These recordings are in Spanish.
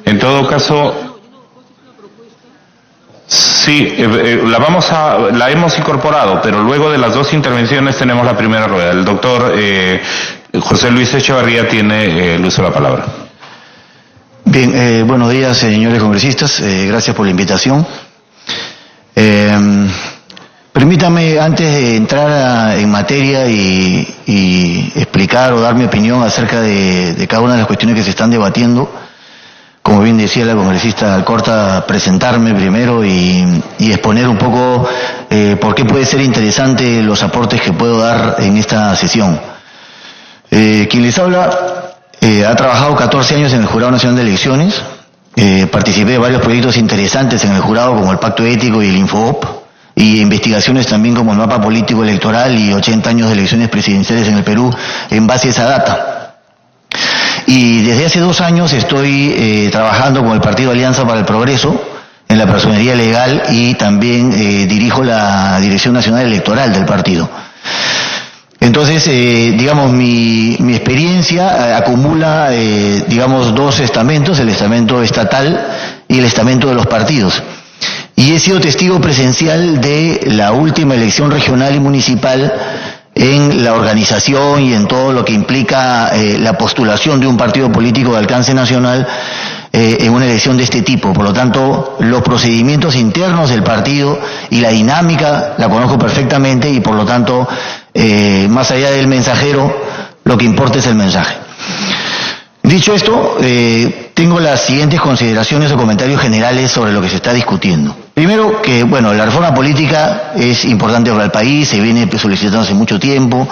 En todo caso, sí, la hemos incorporado, pero luego de las dos intervenciones tenemos la primera rueda. El doctor José Luis Echevarría tiene el uso de la palabra. Bien, buenos días, señores congresistas. Gracias por la invitación. Permítame, antes de entrar en materia y explicar o dar mi opinión acerca de cada una de las cuestiones que se están debatiendo, como bien decía la congresista Alcorta, presentarme primero y exponer un poco por qué puede ser interesante los aportes que puedo dar en esta sesión. Quien les habla ha trabajado 14 años en el Jurado Nacional de Elecciones, participé de varios proyectos interesantes en el jurado como el Pacto Ético y el Infoop, y investigaciones también como el Mapa Político Electoral y 80 años de elecciones presidenciales en el Perú en base a esa data. Y desde hace 2 años estoy trabajando con el Partido Alianza para el Progreso en la personería legal y también dirijo la Dirección Nacional Electoral del partido. Entonces, digamos, mi experiencia acumula, digamos, 2 estamentos, el estamento estatal y el estamento de los partidos. Y he sido testigo presencial de la última elección regional y municipal en la organización y en todo lo que implica la postulación de un partido político de alcance nacional en una elección de este tipo. Por lo tanto, los procedimientos internos del partido y la dinámica la conozco perfectamente y por lo tanto, más allá del mensajero, lo que importa es el mensaje. Dicho esto, tengo las siguientes consideraciones o comentarios generales sobre lo que se está discutiendo. Primero, que bueno, la reforma política es importante para el país, se viene solicitando hace mucho tiempo,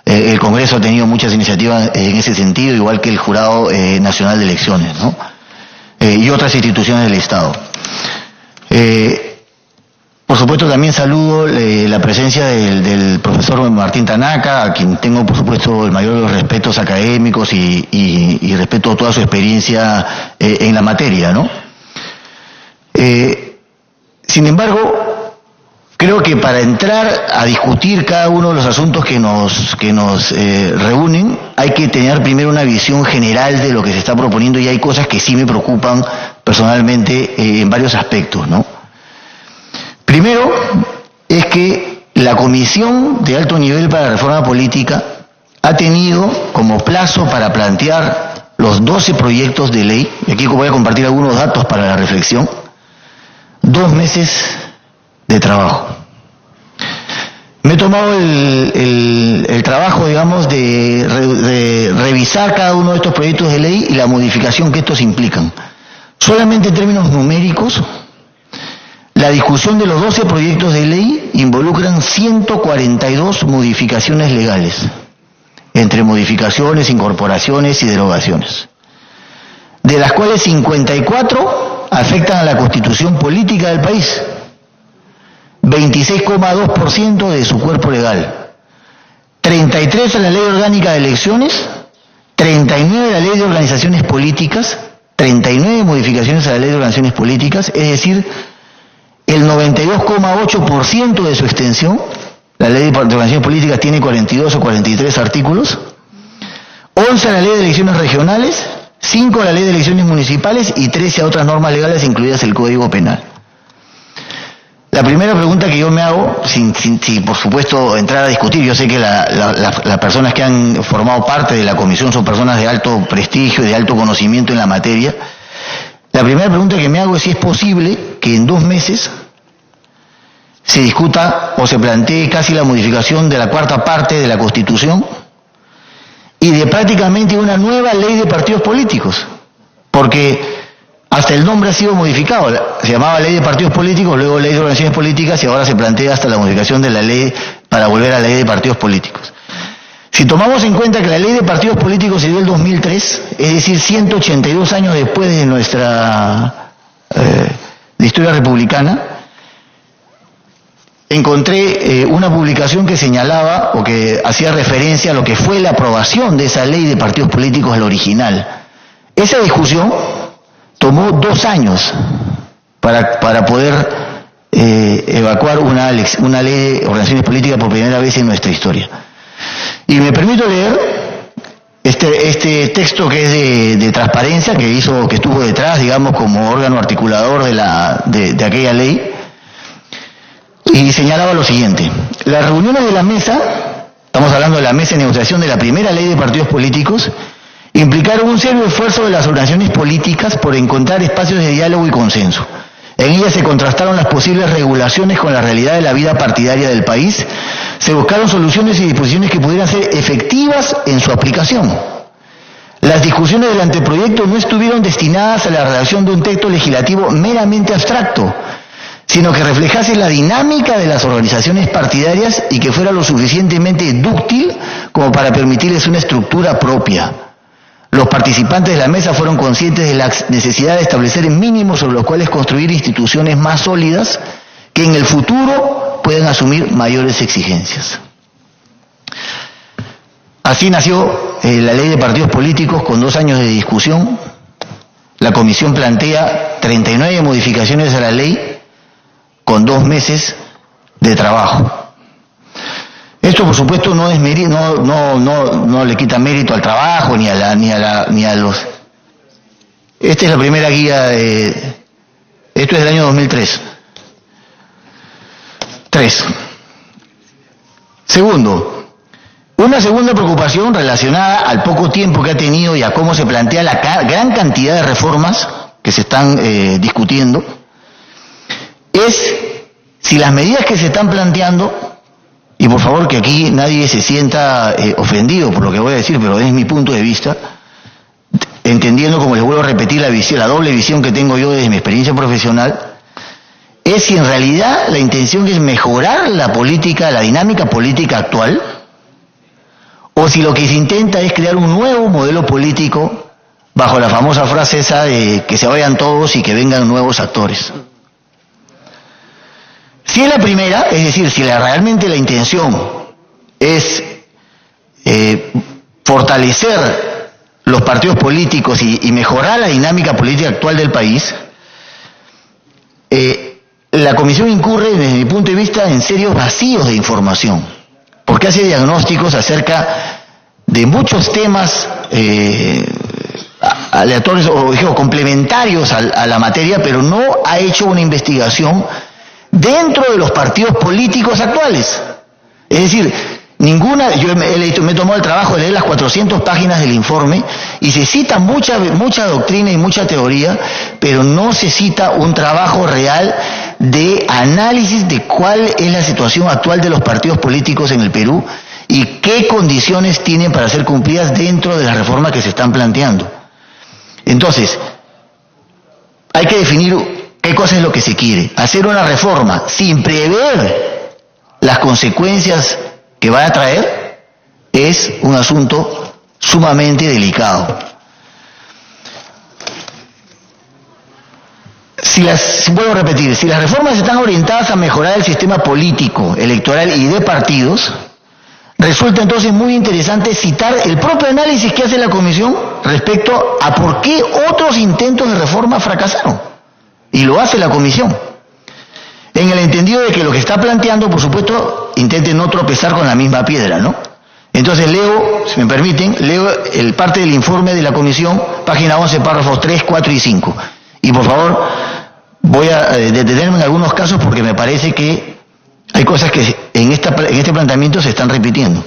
el Congreso ha tenido muchas iniciativas en ese sentido, igual que el Jurado Nacional de Elecciones, ¿no? Y otras instituciones del Estado. Por supuesto, también saludo la presencia del profesor Martín Tanaka, a quien tengo, por supuesto, el mayor de los respetos académicos y respeto toda su experiencia en la materia, ¿no? Sin embargo, creo que para entrar a discutir cada uno de los asuntos que nos reúnen, hay que tener primero una visión general de lo que se está proponiendo y hay cosas que sí me preocupan personalmente en varios aspectos, ¿no? Primero, es que la Comisión de Alto Nivel para la Reforma Política ha tenido como plazo para plantear los 12 proyectos de ley, y aquí voy a compartir algunos datos para la reflexión, 2 meses de trabajo. Me he tomado el trabajo, digamos, de revisar cada uno de estos proyectos de ley y la modificación que estos implican. Solamente en términos numéricos, la discusión de los 12 proyectos de ley involucran 142 modificaciones legales, entre modificaciones, incorporaciones y derogaciones, de las cuales 54 afectan a la Constitución política del país, 26,2% de su cuerpo legal, 33 a la Ley Orgánica de Elecciones, 39 a la Ley de Organizaciones Políticas, 39 modificaciones a la Ley de Organizaciones Políticas, es decir, el 92,8% de su extensión. La Ley de Organizaciones Políticas tiene 42 o 43 artículos, 11 a la Ley de Elecciones Regionales, 5 a la Ley de Elecciones Municipales y 13 a otras normas legales, incluidas el Código Penal. La primera pregunta que yo me hago, sin por supuesto entrar a discutir, yo sé que las personas que han formado parte de la comisión son personas de alto prestigio y de alto conocimiento en la materia. La primera pregunta que me hago es si es posible que en 2 meses se discuta o se plantee casi la modificación de la 4ª parte de la Constitución y de prácticamente una nueva ley de partidos políticos, porque hasta el nombre ha sido modificado, se llamaba Ley de Partidos Políticos, luego Ley de Organizaciones Políticas y ahora se plantea hasta la modificación de la ley para volver a la Ley de Partidos Políticos. Si tomamos en cuenta que la Ley de Partidos Políticos se dio el 2003, es decir, 182 años después de nuestra historia republicana, encontré una publicación que señalaba o que hacía referencia a lo que fue la aprobación de esa Ley de Partidos Políticos, la original. Esa discusión tomó 2 años para poder evacuar una ley de organizaciones políticas por primera vez en nuestra historia. Y me permito leer este texto que es de transparencia, que estuvo detrás, digamos, como órgano articulador de aquella ley, y señalaba lo siguiente: las reuniones de la mesa, estamos hablando de la mesa de negociación de la primera ley de partidos políticos, implicaron un serio esfuerzo de las organizaciones políticas por encontrar espacios de diálogo y consenso. En ellas se contrastaron las posibles regulaciones con la realidad de la vida partidaria del país, se buscaron soluciones y disposiciones que pudieran ser efectivas en su aplicación. Las discusiones del anteproyecto no estuvieron destinadas a la redacción de un texto legislativo meramente abstracto, sino que reflejase la dinámica de las organizaciones partidarias y que fuera lo suficientemente dúctil como para permitirles una estructura propia. Los participantes de la mesa fueron conscientes de la necesidad de establecer mínimos sobre los cuales construir instituciones más sólidas que en el futuro puedan asumir mayores exigencias. Así nació la ley de partidos políticos con 2 años de discusión. La comisión plantea 39 modificaciones a la ley con 2 meses de trabajo. Esto, por supuesto, no le quita mérito al trabajo ni a los. Esta es la primera guía esto es del año 2003. 3. Segundo, una segunda preocupación relacionada al poco tiempo que ha tenido y a cómo se plantea la gran cantidad de reformas que se están discutiendo es si las medidas que se están planteando. Y por favor que aquí nadie se sienta ofendido por lo que voy a decir, pero es mi punto de vista, entendiendo, como les vuelvo a repetir, la doble visión que tengo yo desde mi experiencia profesional, es si en realidad la intención es mejorar la política, la dinámica política actual, o si lo que se intenta es crear un nuevo modelo político bajo la famosa frase esa de que se vayan todos y que vengan nuevos actores. Si es la primera, es decir, si realmente la intención es fortalecer los partidos políticos y mejorar la dinámica política actual del país, la comisión incurre, desde mi punto de vista, en serios vacíos de información, porque hace diagnósticos acerca de muchos temas aleatorios o complementarios a la materia, pero no ha hecho una investigación dentro de los partidos políticos actuales. Es decir, yo me he tomado el trabajo de leer las 400 páginas del informe y se cita mucha doctrina y mucha teoría, pero no se cita un trabajo real de análisis de cuál es la situación actual de los partidos políticos en el Perú y qué condiciones tienen para ser cumplidas dentro de las reformas que se están planteando. Entonces, hay que definir ¿qué cosa es lo que se quiere? Hacer una reforma sin prever las consecuencias que va a traer es un asunto sumamente delicado. Vuelvo a repetir, si las reformas están orientadas a mejorar el sistema político, electoral y de partidos, resulta entonces muy interesante citar el propio análisis que hace la comisión respecto a por qué otros intentos de reforma fracasaron. Y lo hace la comisión, en el entendido de que lo que está planteando, por supuesto, intente no tropezar con la misma piedra, ¿no? Entonces leo, si me permiten, el parte del informe de la comisión, página 11, párrafos 3, 4 y 5. Y por favor, voy a detenerme en algunos casos porque me parece que hay cosas que en este planteamiento se están repitiendo.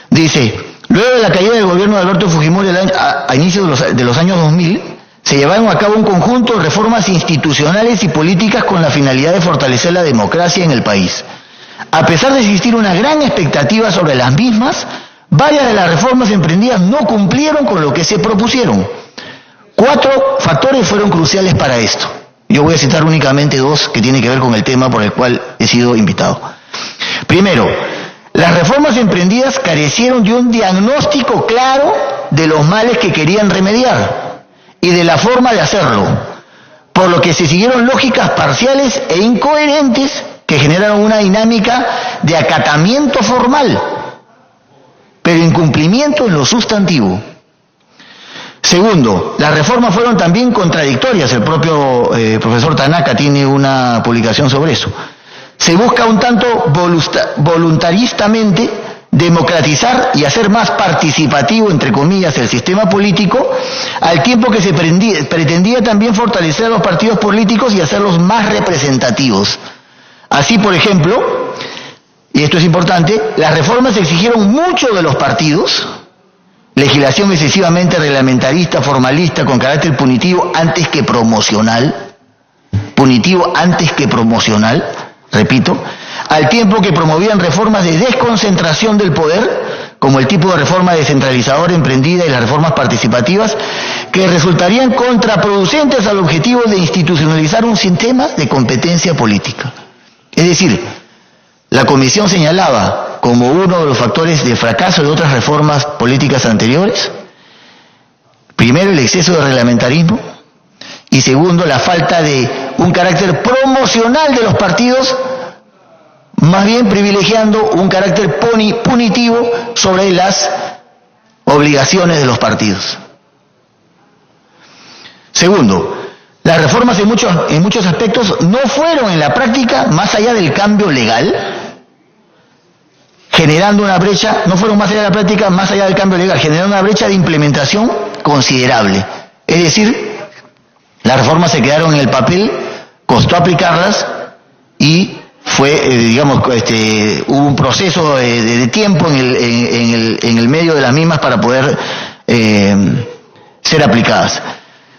Dice, luego de la caída del gobierno de Alberto Fujimori a inicios de los años 2000, se llevaron a cabo un conjunto de reformas institucionales y políticas con la finalidad de fortalecer la democracia en el país. A pesar de existir una gran expectativa sobre las mismas, varias de las reformas emprendidas no cumplieron con lo que se propusieron. 4 factores fueron cruciales para esto. Yo voy a citar únicamente 2 que tienen que ver con el tema por el cual he sido invitado. Primero, las reformas emprendidas carecieron de un diagnóstico claro de los males que querían remediar y de la forma de hacerlo, por lo que se siguieron lógicas parciales e incoherentes que generaron una dinámica de acatamiento formal, pero incumplimiento en lo sustantivo. Segundo, las reformas fueron también contradictorias. El propio profesor Tanaka tiene una publicación sobre eso. Se busca un tanto voluntaristamente democratizar y hacer más participativo, entre comillas, el sistema político, al tiempo que se pretendía también fortalecer a los partidos políticos y hacerlos más representativos. Así, por ejemplo, y esto es importante, las reformas exigieron mucho de los partidos, legislación excesivamente reglamentarista, formalista, con carácter punitivo antes que promocional, repito, al tiempo que promovían reformas de desconcentración del poder, como el tipo de reforma descentralizadora emprendida y las reformas participativas, que resultarían contraproducentes al objetivo de institucionalizar un sistema de competencia política. Es decir, la Comisión señalaba como uno de los factores de fracaso de otras reformas políticas anteriores, primero, el exceso de reglamentarismo, y segundo, la falta de un carácter promocional de los partidos, más bien privilegiando un carácter punitivo sobre las obligaciones de los partidos. Segundo, las reformas en muchos aspectos no fueron en la práctica más allá del cambio legal, generando una brecha, generando una brecha de implementación considerable. Es decir, las reformas se quedaron en el papel, costó aplicarlas y hubo un proceso de tiempo en el medio de las mismas para poder ser aplicadas.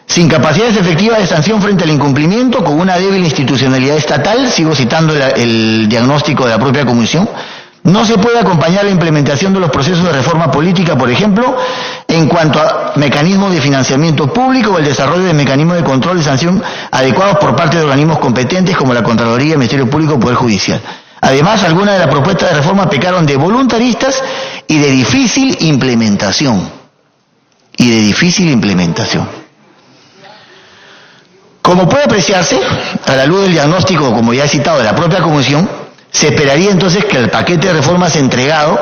Sin capacidades efectivas de sanción frente al incumplimiento, con una débil institucionalidad estatal, sigo citando el diagnóstico de la propia Comisión, no se puede acompañar la implementación de los procesos de reforma política, por ejemplo, en cuanto a mecanismos de financiamiento público o el desarrollo de mecanismos de control y sanción adecuados por parte de organismos competentes como la Contraloría, el Ministerio Público o el Poder Judicial. Además, algunas de las propuestas de reforma pecaron de voluntaristas y de difícil implementación. Como puede apreciarse, a la luz del diagnóstico, como ya he citado, de la propia Comisión, se esperaría entonces que el paquete de reformas entregado,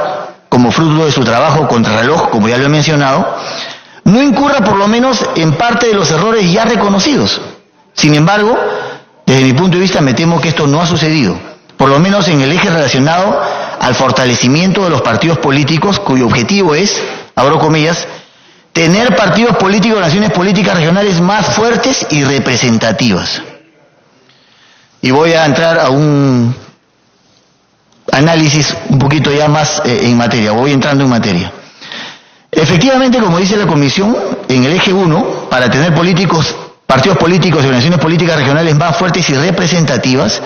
como fruto de su trabajo contrarreloj, como ya lo he mencionado, no incurra por lo menos en parte de los errores ya reconocidos. Sin embargo, desde mi punto de vista me temo que esto no ha sucedido, por lo menos en el eje relacionado al fortalecimiento de los partidos políticos, cuyo objetivo es, abro comillas, tener partidos políticos, naciones políticas regionales más fuertes y representativas. Y voy a entrar a un análisis un poquito ya más en materia, voy entrando en materia. Efectivamente, como dice la Comisión, en el eje 1, para tener partidos políticos y organizaciones políticas regionales más fuertes y representativas,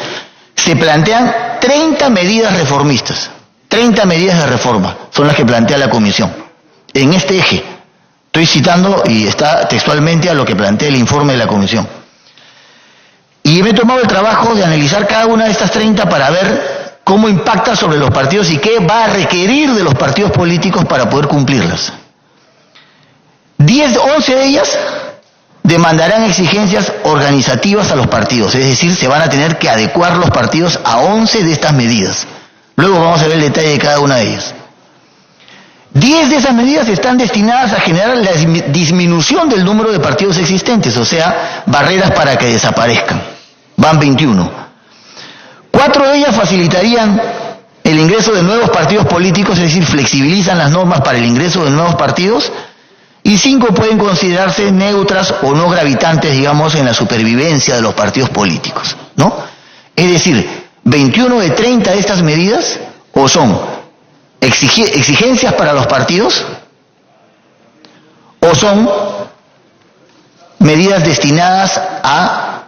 se plantean 30 medidas reformistas, 30 medidas de reforma, son las que plantea la Comisión. En este eje, estoy citando y está textualmente a lo que plantea el informe de la Comisión. Y me he tomado el trabajo de analizar cada una de estas 30 para ver cómo impacta sobre los partidos y qué va a requerir de los partidos políticos para poder cumplirlas. 11 de ellas demandarán exigencias organizativas a los partidos, es decir, se van a tener que adecuar los partidos a 11 de estas medidas. Luego vamos a ver el detalle de cada una de ellas. 10 de esas medidas están destinadas a generar la disminución del número de partidos existentes, o sea, barreras para que desaparezcan. Van 21. 4 de ellas facilitarían el ingreso de nuevos partidos políticos, es decir, flexibilizan las normas para el ingreso de nuevos partidos, y 5 pueden considerarse neutras o no gravitantes, digamos, en la supervivencia de los partidos políticos, ¿no? Es decir, 21 de 30 de estas medidas o son exigencias para los partidos o son medidas destinadas a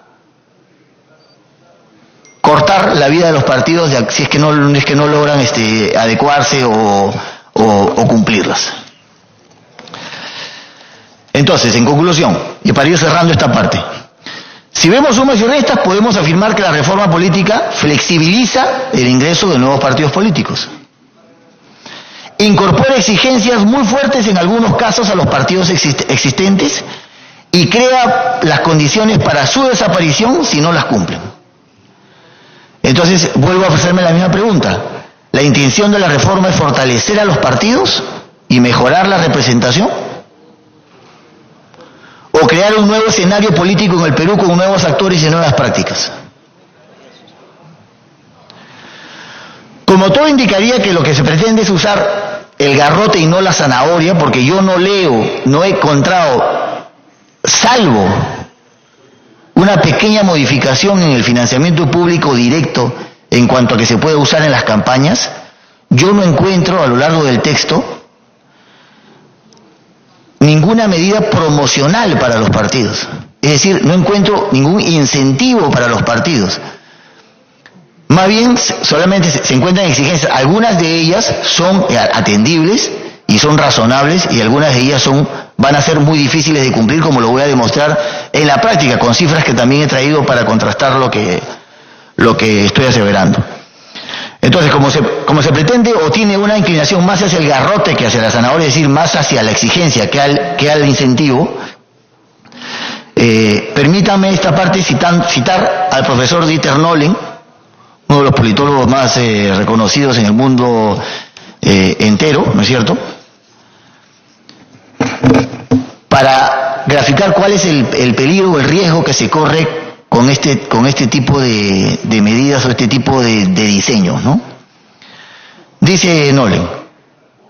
cortar la vida de los partidos si es que no logran adecuarse o cumplirlas. Entonces, en conclusión, y para ir cerrando esta parte, si vemos sumas y restas, podemos afirmar que la reforma política flexibiliza el ingreso de nuevos partidos políticos. Incorpora exigencias muy fuertes en algunos casos a los partidos existentes y crea las condiciones para su desaparición si no las cumplen. Entonces, vuelvo a hacerme la misma pregunta. ¿La intención de la reforma es fortalecer a los partidos y mejorar la representación? ¿O crear un nuevo escenario político en el Perú con nuevos actores y nuevas prácticas? Como Como todo indicaría que lo que se pretende es usar el garrote y no la zanahoria, porque yo no leo, no he encontrado, salvo una pequeña modificación en el financiamiento público directo en cuanto a que se puede usar en las campañas, yo no encuentro a lo largo del texto ninguna medida promocional para los partidos. Es decir, no encuentro ningún incentivo para los partidos. Más bien, solamente se encuentran exigencias. Algunas de ellas son atendibles y son razonables, y algunas de ellas van a ser muy difíciles de cumplir, como lo voy a demostrar en la práctica, con cifras que también he traído para contrastar lo que estoy aseverando. Entonces, como se pretende o tiene una inclinación más hacia el garrote que hacia la zanahoria, es decir, más hacia la exigencia que al incentivo, permítame esta parte citar al profesor Dieter Nolen, uno de los politólogos más reconocidos en el mundo entero, ¿no es cierto?, para graficar cuál es el peligro o el riesgo que se corre con este tipo de medidas o este tipo de diseños, ¿no? Dice Nolen: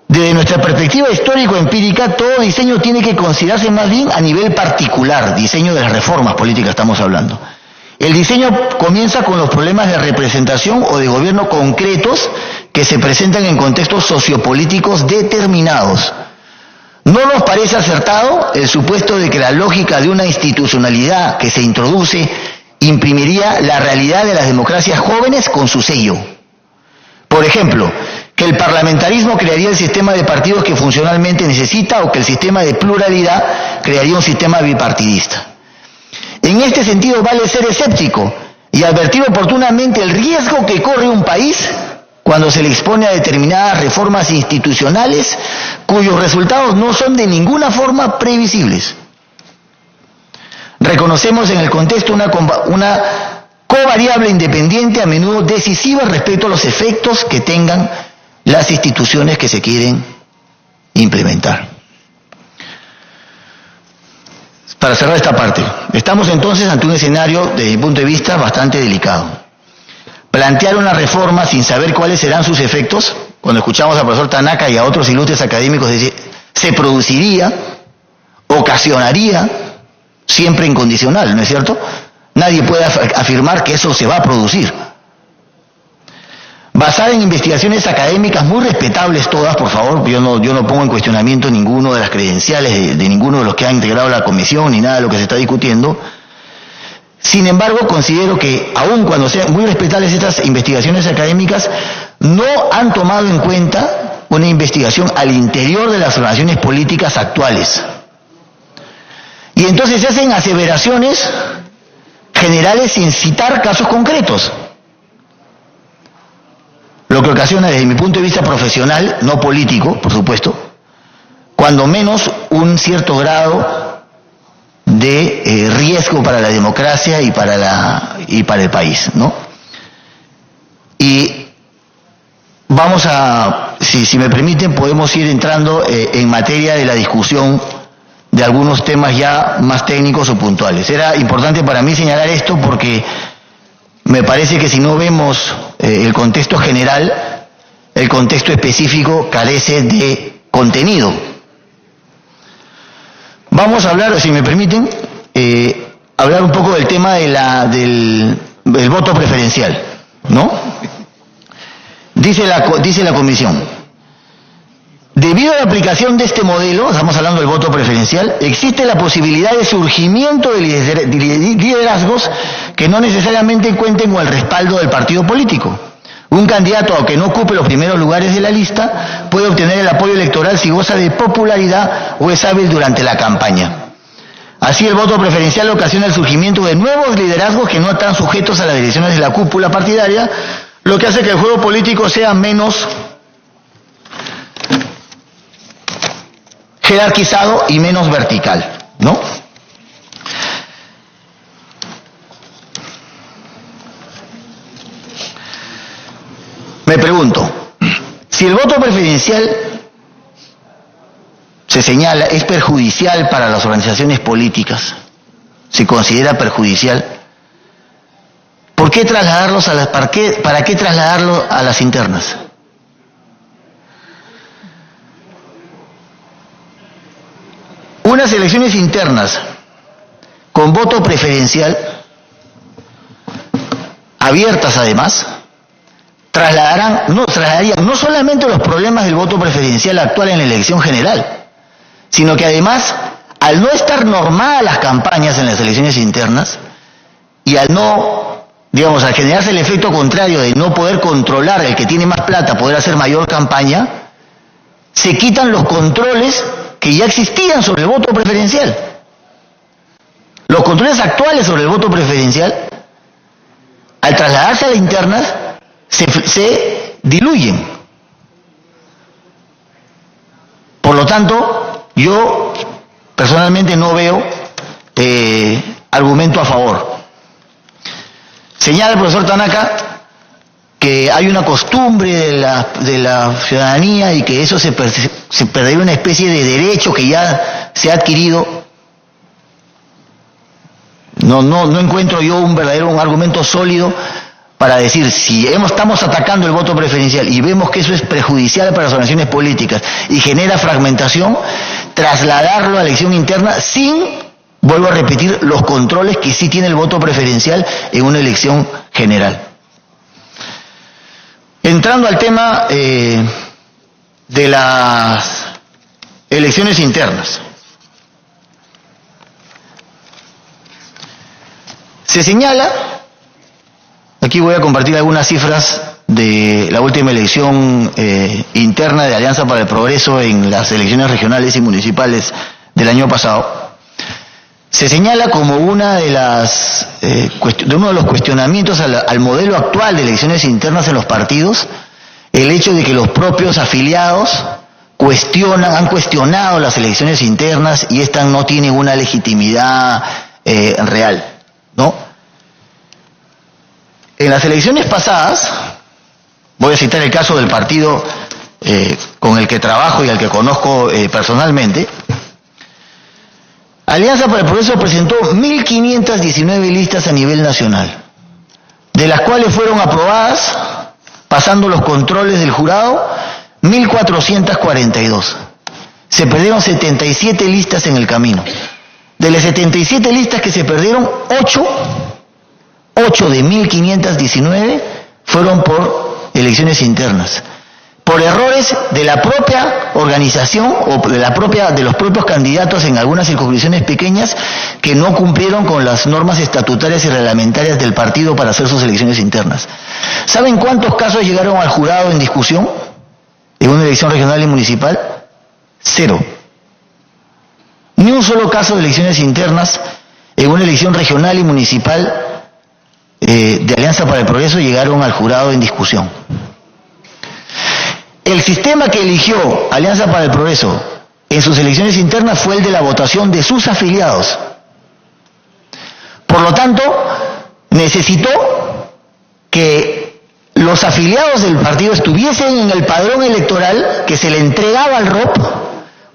desde nuestra perspectiva histórico-empírica, todo diseño tiene que considerarse más bien a nivel particular, diseño de las reformas políticas estamos hablando. El diseño comienza con los problemas de representación o de gobierno concretos que se presentan en contextos sociopolíticos determinados. ¿No nos parece acertado el supuesto de que la lógica de una institucionalidad que se introduce imprimiría la realidad de las democracias jóvenes con su sello? Por ejemplo, que el parlamentarismo crearía el sistema de partidos que funcionalmente necesita, o que el sistema de pluralidad crearía un sistema bipartidista. En este sentido vale ser escéptico y advertir oportunamente el riesgo que corre un país cuando se le expone a determinadas reformas institucionales cuyos resultados no son de ninguna forma previsibles. Reconocemos en el contexto una covariable independiente, a menudo decisiva respecto a los efectos que tengan las instituciones que se quieren implementar. Para cerrar esta parte, estamos entonces ante un escenario, desde mi punto de vista, bastante delicado. Plantear una reforma sin saber cuáles serán sus efectos, cuando escuchamos al profesor Tanaka y a otros ilustres académicos decir, se produciría, ocasionaría, siempre incondicional, ¿no es cierto? Nadie puede afirmar que eso se va a producir. Basada en investigaciones académicas muy respetables todas, por favor, yo no pongo en cuestionamiento ninguno de las credenciales de ninguno de los que han integrado la comisión, ni nada de lo que se está discutiendo. Sin embargo, considero que, aun cuando sean muy respetables estas investigaciones académicas, no han tomado en cuenta una investigación al interior de las formaciones políticas actuales. Y entonces se hacen aseveraciones generales sin citar casos concretos. Lo que ocasiona, desde mi punto de vista profesional, no político, por supuesto, cuando menos un cierto grado de riesgo para la democracia y para el país, ¿no? Y vamos a, si me permiten, podemos ir entrando en materia de la discusión de algunos temas ya más técnicos o puntuales. Era importante para mí señalar esto porque me parece que si no vemos el contexto general, el contexto específico carece de contenido. Vamos a hablar, si me permiten, hablar un poco del tema del voto preferencial, ¿no? Dice la comisión: debido a la aplicación de este modelo, estamos hablando del voto preferencial, existe la posibilidad de surgimiento de liderazgos que no necesariamente cuenten con el respaldo del partido político. Un candidato, aunque no ocupe los primeros lugares de la lista, puede obtener el apoyo electoral si goza de popularidad o es hábil durante la campaña. Así, el voto preferencial ocasiona el surgimiento de nuevos liderazgos que no están sujetos a las decisiones de la cúpula partidaria, lo que hace que el juego político sea menos jerarquizado y menos vertical, ¿no? Me pregunto, si el voto preferencial se señala es perjudicial para las organizaciones políticas, se considera perjudicial, ¿por qué trasladarlos para qué trasladarlo a las internas? las elecciones internas con voto preferencial, abiertas además, trasladarían no solamente los problemas del voto preferencial actual en la elección general, sino que además, al no estar normadas las campañas en las elecciones internas y al no, digamos, al generarse el efecto contrario de no poder controlar el que tiene más plata, poder hacer mayor campaña, se quitan los controles que ya existían sobre el voto preferencial. Los controles actuales sobre el voto preferencial, al trasladarse a las internas, se diluyen. Por lo tanto, yo personalmente no veo argumento a favor. Señala el profesor Tanaka que hay una costumbre de la ciudadanía y que eso se perdería una especie de derecho que ya se ha adquirido. No encuentro yo un argumento sólido para decir, si estamos atacando el voto preferencial y vemos que eso es perjudicial para las organizaciones políticas y genera fragmentación, trasladarlo a la elección interna sin, vuelvo a repetir, los controles que sí tiene el voto preferencial en una elección general. Entrando al tema de las elecciones internas. Se señala, aquí voy a compartir algunas cifras de la última elección interna de Alianza para el Progreso en las elecciones regionales y municipales del año pasado. Se señala como uno de los cuestionamientos al modelo actual de elecciones internas en los partidos, el hecho de que los propios afiliados han cuestionado las elecciones internas y estas no tienen una legitimidad real, ¿no? En las elecciones pasadas, voy a citar el caso del partido con el que trabajo y al que conozco personalmente, Alianza para el Progreso presentó 1.519 listas a nivel nacional, de las cuales fueron aprobadas, pasando los controles del jurado, 1.442. Se perdieron 77 listas en el camino. De las 77 listas que se perdieron, 8 de 1.519 fueron por elecciones internas, por errores de la propia organización o de los propios candidatos en algunas circunscripciones pequeñas que no cumplieron con las normas estatutarias y reglamentarias del partido para hacer sus elecciones internas. ¿Saben cuántos casos llegaron al jurado en discusión en una elección regional y municipal? 0. Ni un solo caso de elecciones internas en una elección regional y municipal de Alianza para el Progreso llegaron al jurado en discusión. El sistema que eligió Alianza para el Progreso en sus elecciones internas fue el de la votación de sus afiliados. Por lo tanto, necesitó que los afiliados del partido estuviesen en el padrón electoral que se le entregaba al ROP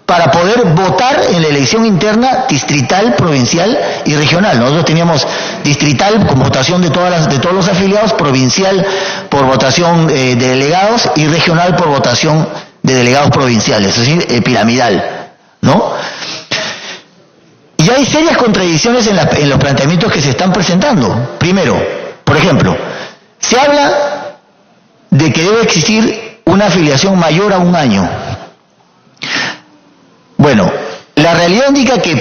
para poder votar en la elección interna distrital, provincial y regional. Nosotros teníamos distrital con votación de todos los afiliados, provincial por votación de delegados y regional por votación de delegados provinciales, es decir, piramidal, ¿no? Y hay serias contradicciones en los planteamientos que se están presentando. Primero, por ejemplo, se habla de que debe existir una afiliación mayor a 1 año. Bueno, la realidad indica que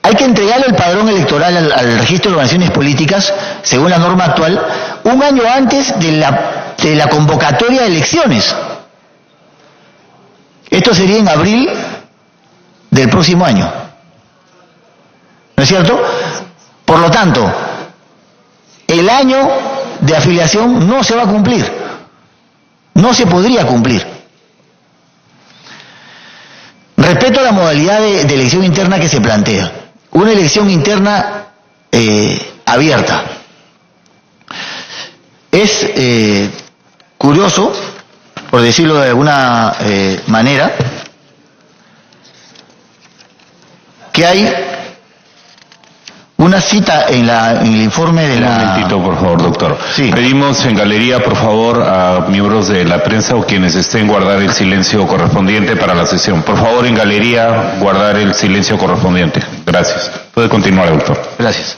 hay que entregarle el padrón electoral al registro de organizaciones políticas, según la norma actual, 1 año antes de la convocatoria de elecciones. Esto sería en abril del próximo año. ¿No es cierto? Por lo tanto, el año de afiliación no se va a cumplir. No se podría cumplir. Respecto a la modalidad de elección interna que se plantea, una elección interna abierta. Es curioso, por decirlo de alguna manera, que hay una cita en el informe de Un momentito, por favor, doctor. Sí. Pedimos en galería, por favor, a miembros de la prensa o quienes estén guardar el silencio correspondiente para la sesión. Por favor, en galería, guardar el silencio correspondiente. Gracias. Puede continuar, doctor. Gracias.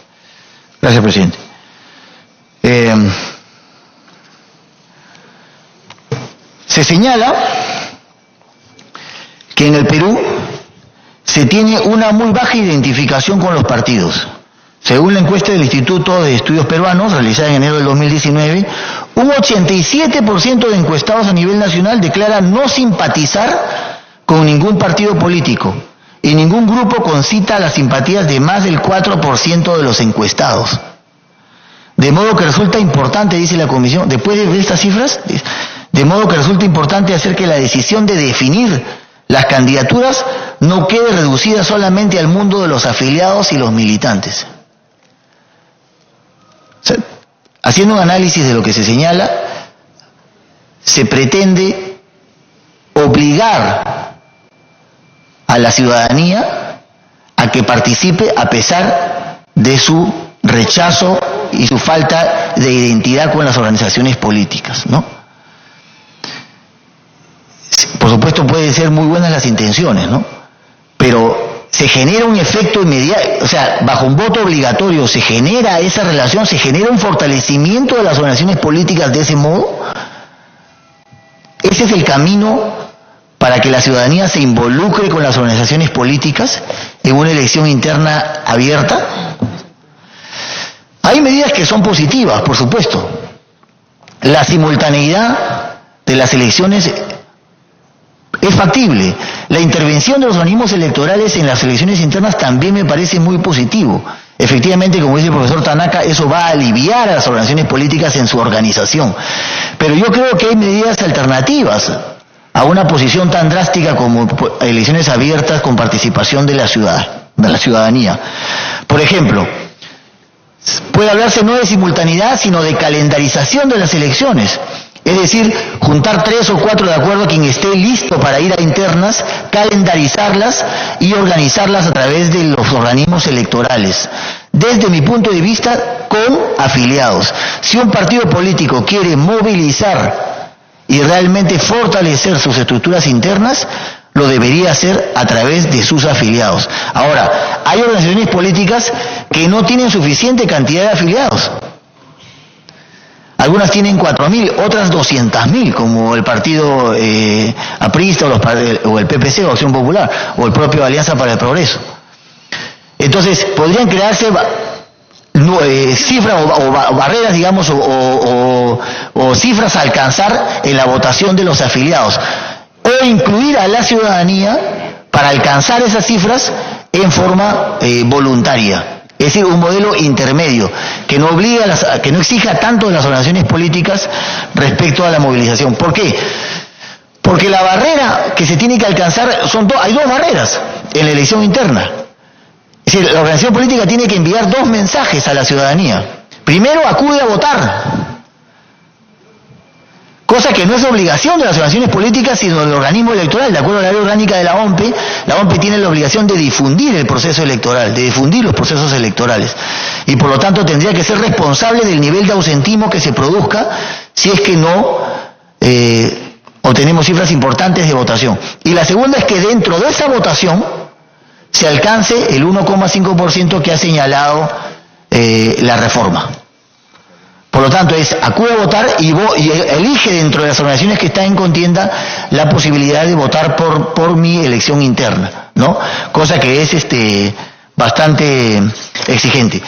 Gracias, presidente. Se señala que en el Perú se tiene una muy baja identificación con los partidos. Según la encuesta del Instituto de Estudios Peruanos, realizada en enero del 2019, un 87% de encuestados a nivel nacional declaran no simpatizar con ningún partido político y ningún grupo concita las simpatías de más del 4% de los encuestados. De modo que resulta importante, dice la Comisión, después de ver estas cifras, de modo que resulta importante hacer que la decisión de definir las candidaturas no quede reducida solamente al mundo de los afiliados y los militantes. O sea, haciendo un análisis de lo que se señala, se pretende obligar a la ciudadanía a que participe a pesar de su rechazo y su falta de identidad con las organizaciones políticas, ¿no? Por supuesto pueden ser muy buenas las intenciones, ¿no? Pero se genera un efecto inmediato, o sea, bajo un voto obligatorio se genera esa relación, se genera un fortalecimiento de las organizaciones políticas de ese modo. Ese es el camino para que la ciudadanía se involucre con las organizaciones políticas en una elección interna abierta. Hay medidas que son positivas, por supuesto. La simultaneidad de las elecciones es factible. La intervención de los organismos electorales en las elecciones internas también me parece muy positivo. Efectivamente, como dice el profesor Tanaka, eso va a aliviar a las organizaciones políticas en su organización. Pero yo creo que hay medidas alternativas a una posición tan drástica como elecciones abiertas con participación de la ciudadanía. Por ejemplo, puede hablarse no de simultaneidad, sino de calendarización de las elecciones. Es decir, juntar 3 o 4 de acuerdo a quien esté listo para ir a internas, calendarizarlas y organizarlas a través de los organismos electorales. Desde mi punto de vista, con afiliados. Si un partido político quiere movilizar y realmente fortalecer sus estructuras internas, lo debería hacer a través de sus afiliados. Ahora, hay organizaciones políticas que no tienen suficiente cantidad de afiliados. Algunas tienen 4.000, otras 200.000, como el partido aprista o el PPC o Acción Popular, o el propio Alianza para el Progreso. Entonces, podrían crearse cifras o barreras, digamos, o cifras a alcanzar en la votación de los afiliados, o incluir a la ciudadanía para alcanzar esas cifras en forma voluntaria. Es decir, un modelo intermedio que no obliga que no exija tanto de las organizaciones políticas respecto a la movilización. ¿Por qué? Porque la barrera que se tiene que alcanzar hay dos barreras en la elección interna. Es decir, la organización política tiene que enviar 2 mensajes a la ciudadanía. Primero, acude a votar. Cosa que no es obligación de las organizaciones políticas, sino del organismo electoral. De acuerdo a la ley orgánica de la OMPE tiene la obligación de difundir el proceso electoral, de difundir los procesos electorales. Y por lo tanto tendría que ser responsable del nivel de ausentismo que se produzca si es que no obtenemos cifras importantes de votación. Y la segunda es que dentro de esa votación se alcance el 1,5% que ha señalado la reforma. Por lo tanto, acude a votar y elige dentro de las organizaciones que están en contienda la posibilidad de votar por mi elección interna, ¿no? Cosa que es bastante exigente.